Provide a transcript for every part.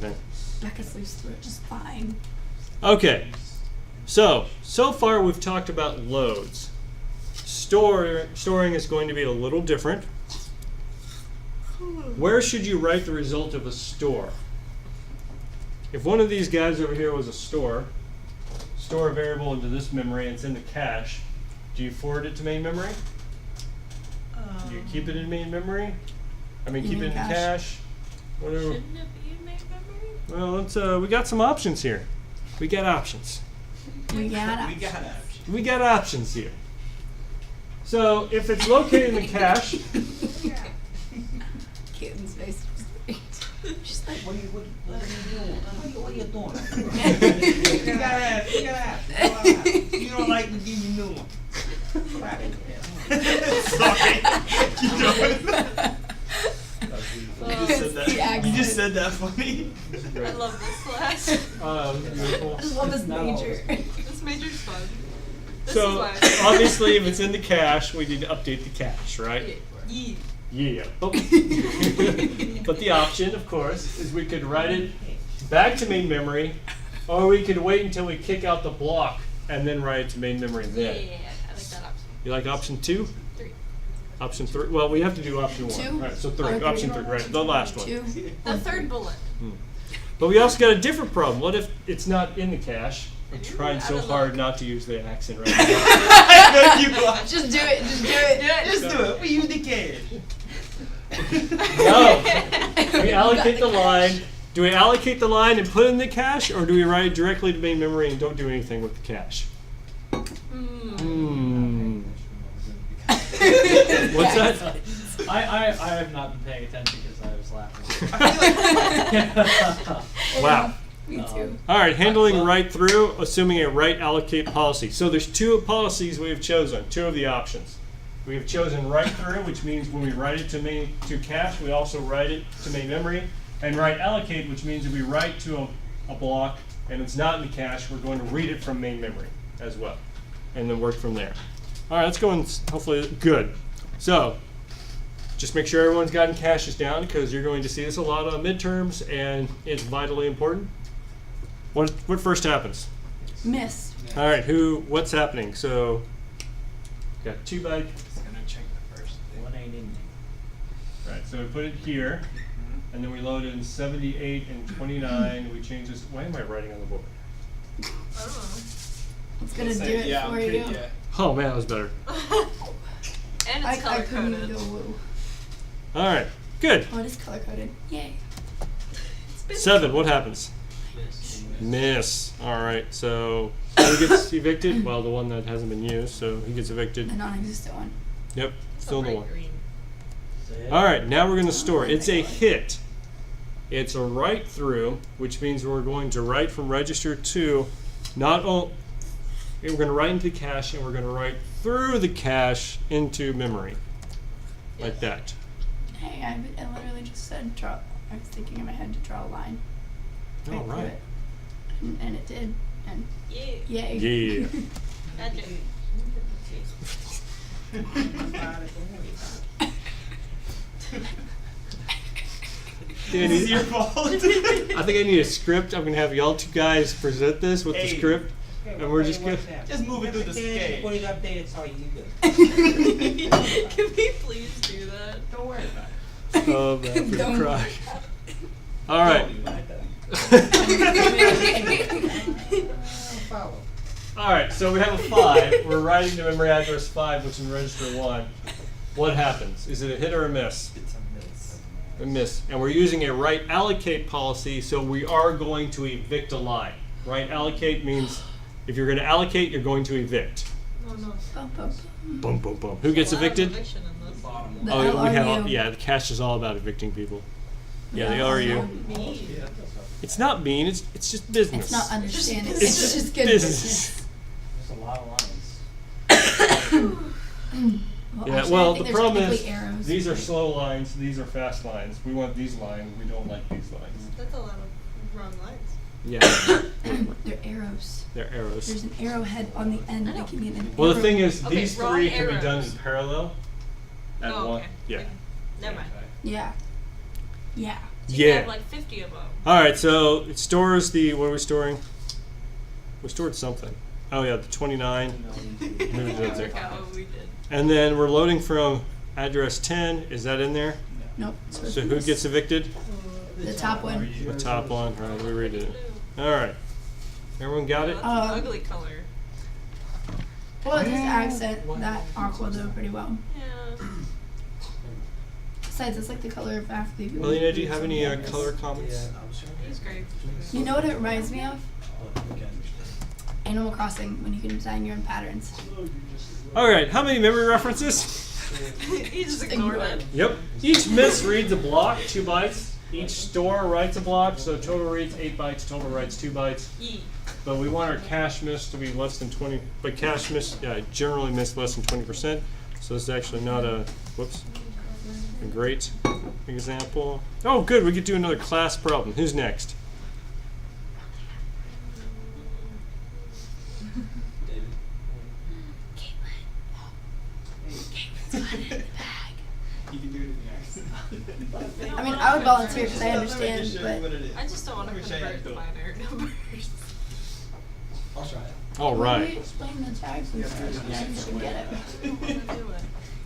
everything. Becca sleeps through it just fine. Okay, so far we've talked about loads. Storing is going to be a little different. Where should you write the result of a store? If one of these guys over here was a store a variable into this memory and it's in the cache, do you forward it to main memory? Do you keep it in main memory? I mean, keep it in the cache? Whatever. Shouldn't it be in main memory? Well, let's, we got some options here. We got options. We got We it. got options. We got options here. So if it's located in the cache, Caitlin's face was great. She's like, What are you doing? You gotta ask. You don't like to give me new one. Sorry. You just said that funny. I love this class. beautiful. I just love this major. This major's fun. This So is why. obviously, if it's in the cache, we need to update the cache, right? Yeah. Yeah. Oh. But the option, of course, is we could write it back to main memory, or we could wait until we kick out the block and then write it to main memory then. Yeah, I like that option. You like option 2? 3. Option 3? Well, we have to do option 1. 2? Right, so 3. Or Option 3. 3, right? The last one. 2. The third bullet. But we also got a different problem. What if it's not in the cache? I'm Ooh, trying so out of hard luck. not to use the accent right now. I know you are. Just do it. Just do it. Just do it. We use the cash. No. We allocate the line. Do we allocate the line and put it in the cache, or do we write it directly to main memory and don't do anything with the cache? What's that? I have not been paying attention because I was laughing. Wow. Me too. All right, handling write through, assuming a write allocate policy. So there's 2 policies we have chosen, 2 of the options. We have chosen write through, which means when we write it to cache, we also write it to main memory, and write allocate, which means if we write to a block and it's not in the cache, we're going to read it from main memory as well, and then work from there. All right, let's go and hopefully good. So just make sure everyone's gotten caches down because you're going to see this a lot on midterms, and it's vitally important. What first happens? Missed. All right, what's happening? So, got 2 by, Just gonna check the first thing. One ain't in right, so we put it here, and then we load in 78 and 29. We change this, why am I writing on the board? I don't know. It's gonna do it Yeah, I'm for pretty, you. yeah. Oh man, that was better. And I it's color couldn't coded. go woo. All right, good. Oh, it is color coded. Yay. 7, what happens? Miss. All right, so who gets evicted? Well, the one that hasn't been used, so he gets evicted. The non-existent one. Yep, still in the one. Green. All right, now we're going to store. It's a hit. It's a write through, which means we're going to write from register to we're going to write into the cache, and we're going to write through the cache into memory, like that. Hey, I literally just said draw. I was thinking in my head to draw a line. All through right. it. And it did. And Yeah. yay. Yeah. Magic. Dude, This is your fault. I think I need a script. I'm gonna have y'all 2 guys present this with the Hey. script, and we're just gonna. Just move it through the scale. Put it updated so you good. Can we please do that? Don't worry about it. Oh man, I'm Don't. gonna cry. All right. All right. So we have a 5. We're writing to memory address 5, which is register 1. What happens? Is it a hit or a miss? It's a miss. A miss. And we're using a write allocate policy, so we are going to evict a line. Write allocate means if you're going to allocate, you're going to evict. Oh no. Bum, bum, bum. Boom, boom, boom. Who gets A lot of evicted? eviction in this. The Oh, we have LRU. yeah. The cache is all about evicting people. Yeah, the Yeah. LRU. Me. It's not mean. It's just business. It's not understanding. It's It's just good business. business. There's a lot of lines. Well, Yeah. actually, I Well, think the there's problem is technically arrows. these are slow lines. These are fast lines. We want these lines. We don't like these lines. That's a lot of wrong lines. Yeah. They're arrows. They're arrows. There's an arrowhead on the end I know. making it an Well, the arrow. thing is, Okay, these wrong 3 can be done arrows. in parallel. At Oh, one. okay. Yeah. Okay. Never mind. Yeah. Yeah. So you Yeah. have like 50 of them. All right, so it stores the, what are we storing? We stored something. Oh yeah, the 29. Moved it I up there. forgot what we did. And then we're loading from address 10. Is that in there? Nope. So who gets evicted? The top one. The top one. All right, we read it. All right. Everyone got it? That's an ugly color. Well, it does accent that aqua though pretty well. Yeah. Besides, it's like the color of half the. Melina, do you have any color comments? He's great. You know what it reminds me of? Animal Crossing, when you can design your own patterns. All right, how many memory references? He just ignored it. Yep. Each miss reads a block, 2 bytes. Each store writes a block, so total reads 8 bytes, total writes 2 bytes. Yee. But we want our cache miss to be less than 20, but cache miss generally miss less than 20%. So this is actually not a, whoops, a great example. Oh good, we could do another class problem. Who's next? You can do it in the accent. I mean, I would volunteer because I understand, but I just don't want to convert the binary numbers. I'll try it. All when you right. explain the tags and stuff, then you should get it. I don't want to do it.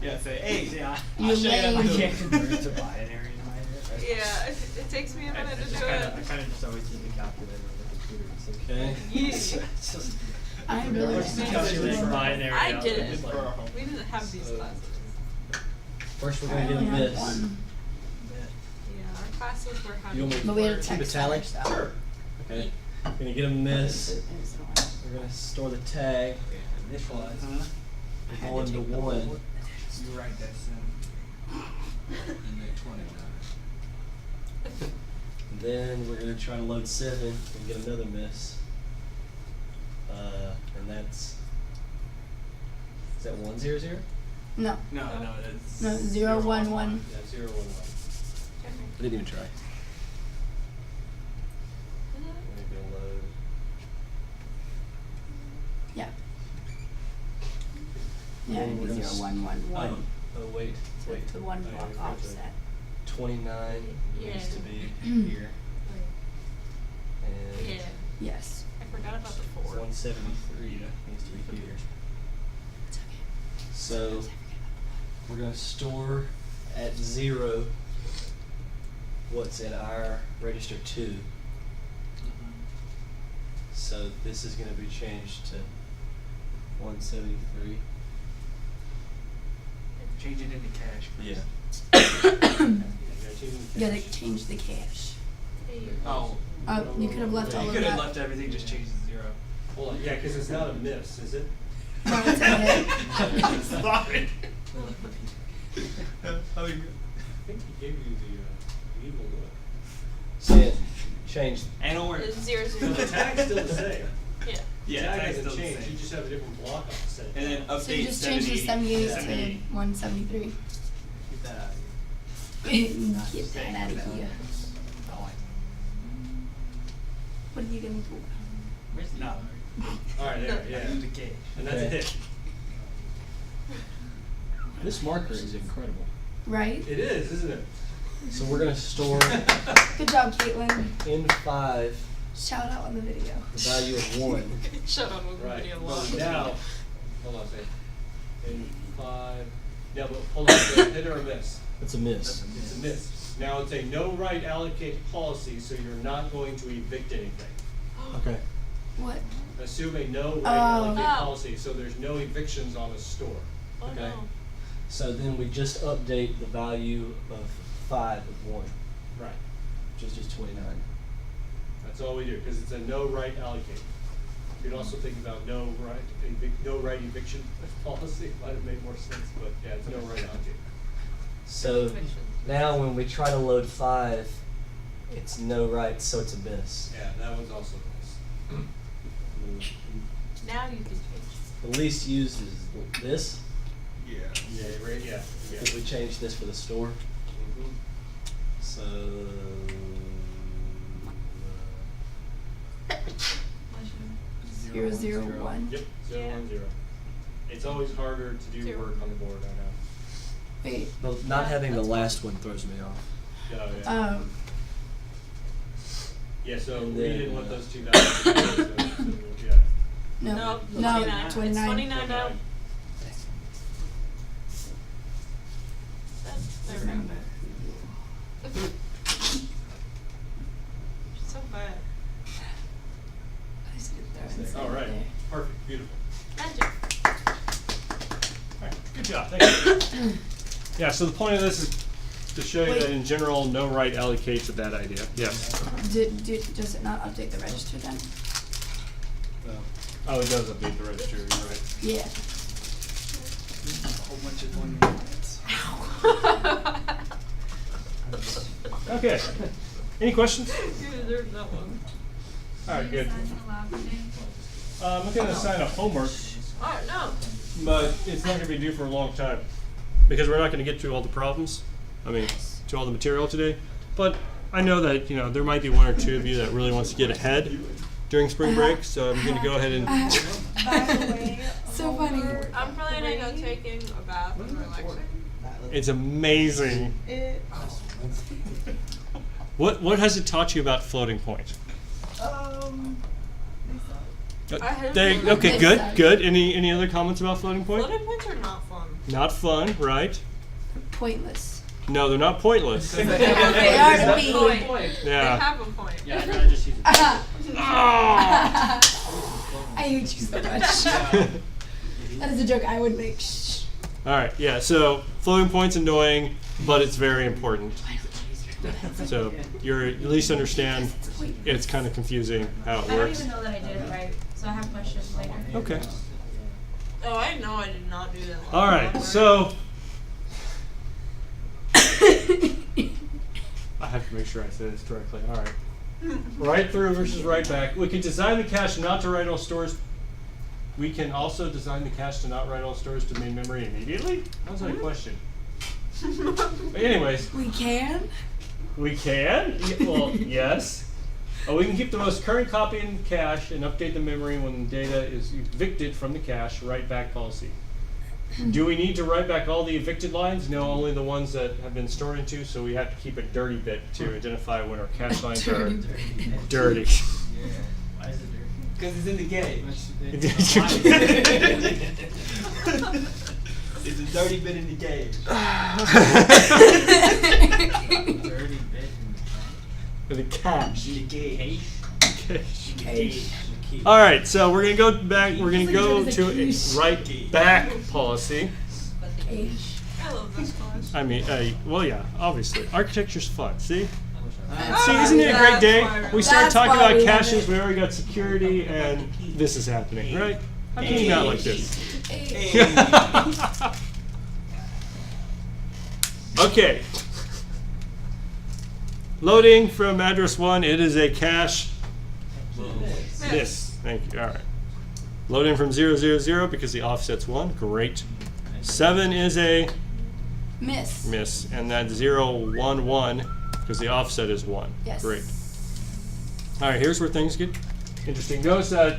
Yeah, say, hey, Yeah, You I'll show you that I lame. can't convert to binary in my head. Yeah, it takes me a minute to do I it. kind of just always use the calculator on the computer. It's like, Okay. Yee. it's just I really Just want calculate to. binary. I out, did and it. it's like- We didn't have these classes. First, we're I gonna get a only had miss. one, Yeah, our classes were how You want me but we had a Keep text a tally? stuff. Sure. Okay. Gonna get a miss. We're gonna store the tag. Initialize. Uh-huh. 1 to 1. You write that soon. Then we're gonna try to load 7 and get another miss. And that's. Is that 100? No, No, that's. no, 0, 1, 1. Yeah, 0, 1, 1. I didn't even try. I'm gonna load. Yeah. Yeah, Then it'd we're be gonna 0, 1, 1, 1. Oh wait, So wait. it's the one block I forgot to- offset. 29 Yeah. needs to be here. And Yeah. Yes. I forgot about the 4. 173 needs to be here. It's okay. So we're gonna store at 0 what's in our register 2. So this is gonna be changed to 173. Change it into cash. Yeah. You gotta change the cache. Oh. You could have left all You of could have that. left everything, just changed to 0. Hold on. Yeah, because it's not a miss, is it? No, it's a hit. Sorry. I think he gave you the evil look. See it? Change. And or. It's 0, 0. So the tag's still the same. Yeah. Yeah, the tag tag's hasn't still the changed. same. You just have a different block offset. And then update So you just change the 78 to 78. 173. Get that out of here. Get that out of here. I like What are you gonna do? it. No. All right, there, yeah. Use the cash. And that's a Okay. hit. This marker is incredible. Right? It is, isn't it? So we're gonna store Good job, Caitlin. in 5 Shout out on the video. the value of 1. Shut up with the Right. video Well, long. now, hold on a second. In 5. Yeah, but hold on. Is it a hit or a miss? It's a miss. It's a miss. Now it's a no right allocate policy, so you're not going to evict anything. Okay. What? Assume a no right Oh. allocate Oh. policy, so there's no evictions on a store. Oh Okay. no. So then we just update the value of 5 with 1, Right. which is just 29. That's all we do, because it's a no right allocate. You could also think about no right eviction policy. Might have made more sense, but yeah, it's no right allocate. So now when we try to load 5, it's no right, so it's a miss. Yeah, that one's also nice. Now you can change. The least used is this, Yeah. Yeah, right, yeah. because we changed this for the store. Mhm. So 0, 0, 1. Yep, 0, Yeah. 1, 0. It's always harder to do 0. work on the board, I Wait. not having the last one throws me off. know. Yeah, yeah. Yeah, so And we then, didn't want those two values. So, yeah. No. No, 29. 29. It's 29 now. There we go. So bad. I just did throw in some All right. there. Perfect. Beautiful. Magic. All right. Good job. Thank you. Yeah, so the point of this is to show you Wait. that in general, no right allocate's a bad idea. Yes. Does it not update the register then? Oh, it does update the register. You're right. Yeah. A whole bunch of 1 minutes. Okay. Any questions? You deserve that one. All right, good. I'm going to assign a homework, Oh, no. but it's not going to be due for a long time because we're not going to get to all the problems. I mean, to all the material today. But I know that there might be one or two of you that really wants to get ahead during spring break, so I'm going to go ahead and. By the way, So funny. I'm planning on taking a bath and relaxing. It's amazing. it, What has it taught you about floating point? I hate They, floating okay, points. good, They suck. good. Any other comments about floating point? Floating points are not fun. Not fun, right? Pointless. No, they're not pointless. They are to me. Point. They Yeah. have a point. Yeah, I'd rather just use it. I hate you so much. That is a joke I would make. Shh. All right, yeah. So floating point's annoying, but it's very important. So you at least understand it's kind of confusing how it I don't works. even know that I did it right, so I have questions later. Okay. Oh, I know I did not do that. All right. So I have to make sure I say this correctly. All right. Right through versus right back. We can design the cache not to write all stores. We can also design the cache to not write all stores to main memory immediately? That was my question. But anyways, We can? we can. Well, yes. We can keep the most current copy in cache and update the memory when the data is evicted from the cache, write back policy. Do we need to write back all the evicted lines? No, only the ones that have been stored into, so we have to keep a dirty bit to identify when our cache lines are dirty. Why is it dirty? Because it's in the game. It's a dirty bit in the game. Dirty bit The cache. In the game. Cache. All right, so we're gonna go back. We're gonna It's like go it's a to a quiche. write back policy. I love this class. I mean, well, yeah, obviously, architecture's fun. See, Oh, see, isn't it a great day? that's why We started That's talking why about we love caches. it. We already got security, and this is happening, right? How can you not like this? Okay. Loading from address 1. It is a cache. Miss. Thank you. All right. Loading from 000 because the offset's 1. Great. 7 is a Miss. miss, and then 011 because the offset is 1. Yes. Great. All right. Here's where things get interesting. Notice that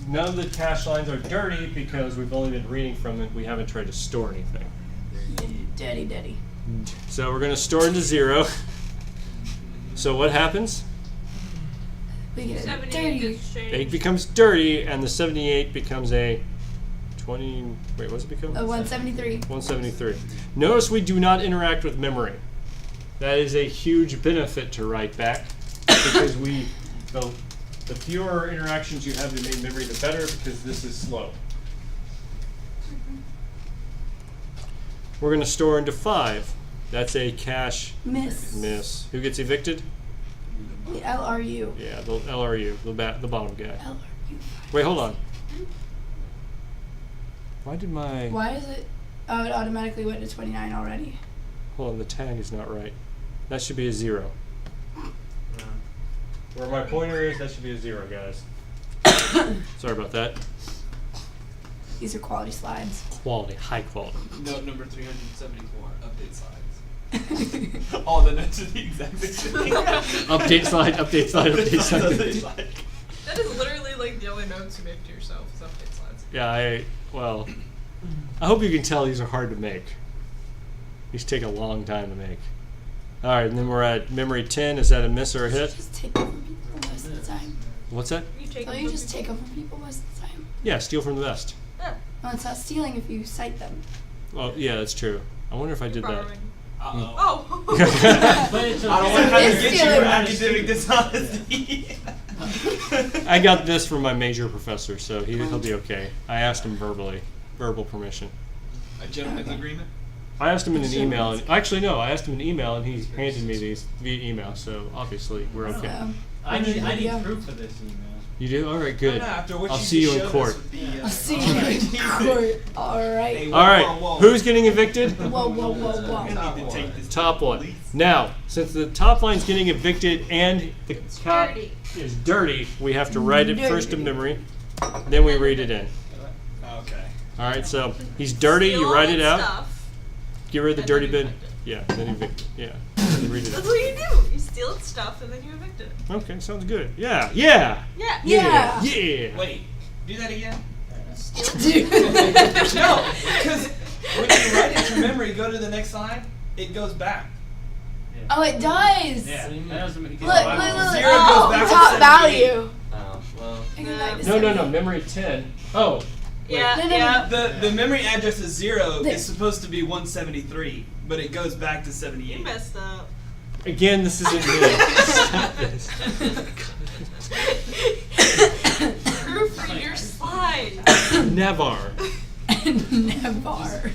none of the cache lines are dirty because we've only been reading from it. We haven't tried to store anything. Daddy. So we're going to store into 0. So what happens? We get a 78 dirty. gets 8 changed. becomes dirty, and the 78 becomes a 20. Wait, what's it become? 173. 173. Notice we do not interact with memory. That is a huge benefit to write back because the fewer interactions you have in main memory, the better because this is slow. We're going to store into 5. That's a cache Miss. miss. Who gets evicted? The LRU. Yeah, the LRU, the bottom guy. LRU. Wait, hold on. Why did my... Why is it? Oh, it automatically went to 29 already. Hold on, the tag is not right. That should be a 0. Where my pointer is, that should be a 0, guys. Sorry about that. These are quality slides. Quality, high quality. Note number 374, update slides. All the notes are the exact same thing. Update slide, update slide, update Update slide. slide. That is literally like the only notes you make to yourself is update slides. Yeah, I hope you can tell these are hard to make. These take a long time to make. Alright, and then we're at memory 10. Is that a miss or a hit? Just take it from people. What's that? You take Don't you just take them from people most of the time? Yeah, steal from the best. No, it's not stealing if you cite them. Oh, yeah, that's true. I wonder if I did that. Oh. But it's okay. I don't want to have It's to get you stealing. for academic dishonesty. I got this from my major professor, so he'll be okay. I asked him verbal permission. A gentleman's agreement? I asked him in an email, and actually no, I asked him in an email, and he handed me these via email. So obviously we're okay. So, I need Yeah. proof of this email. You do? All right, good. No, after what I'll you see you just in showed court. us with the, I'll see you in court. All right. Hey, All right, whoa, whoa. who's getting evicted? Whoa, whoa, whoa, I whoa. need to take this Top to the one. police. Now, since the top line's getting evicted and the cop dirty. is dirty, we have to write it first to Dirty. memory, then we read it in. Okay. All right, so he's dirty. Steal You all write its it out. Stuff, Get rid of the and dirty then bit. evict it. Yeah, then evict. Yeah, then you read it That's out. what you do. You steal its stuff and then you evict it. Okay, sounds good. Yeah, yeah, Yeah. Yeah. yeah. Wait, do that again? Dude. No, because when you write it to memory, go to the next line, it goes back. Oh, it does. Yeah, that doesn't make Look, look, look. Zero Oh, goes back to top 78. value. Oh, well. I go back to No, no, no. 78. Memory 10. Oh, Yeah. No, no, no. Yeah. The memory address is 0 The- is supposed to be 173, but it goes back to You 78. messed up. again, this isn't me. Stop this. Proofread your slides. Never. Never.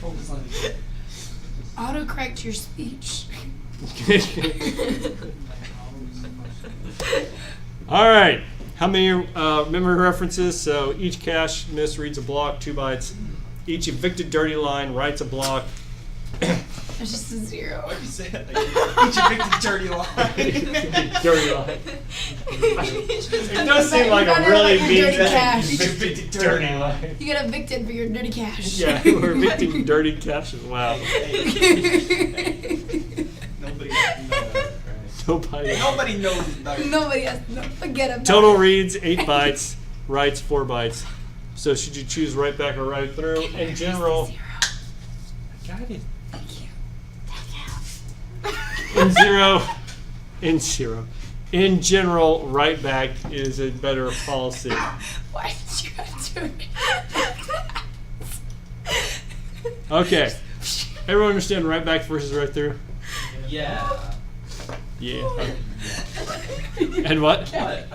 Autocorrect your speech. All right. How many memory references? So each cache miss reads a block, 2 bytes. Each evicted dirty line writes a block. It's just a 0. Why'd you say that? Each evicted dirty line. Dirty line. It does seem like You a gotta really write mean your dirty thing. cache. Evicted dirty line. You get evicted for your dirty cash. Yeah, we're evicting dirty caches. Wow. Nobody knows. Nobody. Nobody knows that. Nobody has to forget about Total it. reads 8 bytes, writes 4 bytes. So should you choose write back or write through? In general, got it. In general, write back is a better policy. Why did you have to? Okay. Everyone understand write back versus write through? Yeah. Yeah. And what? What?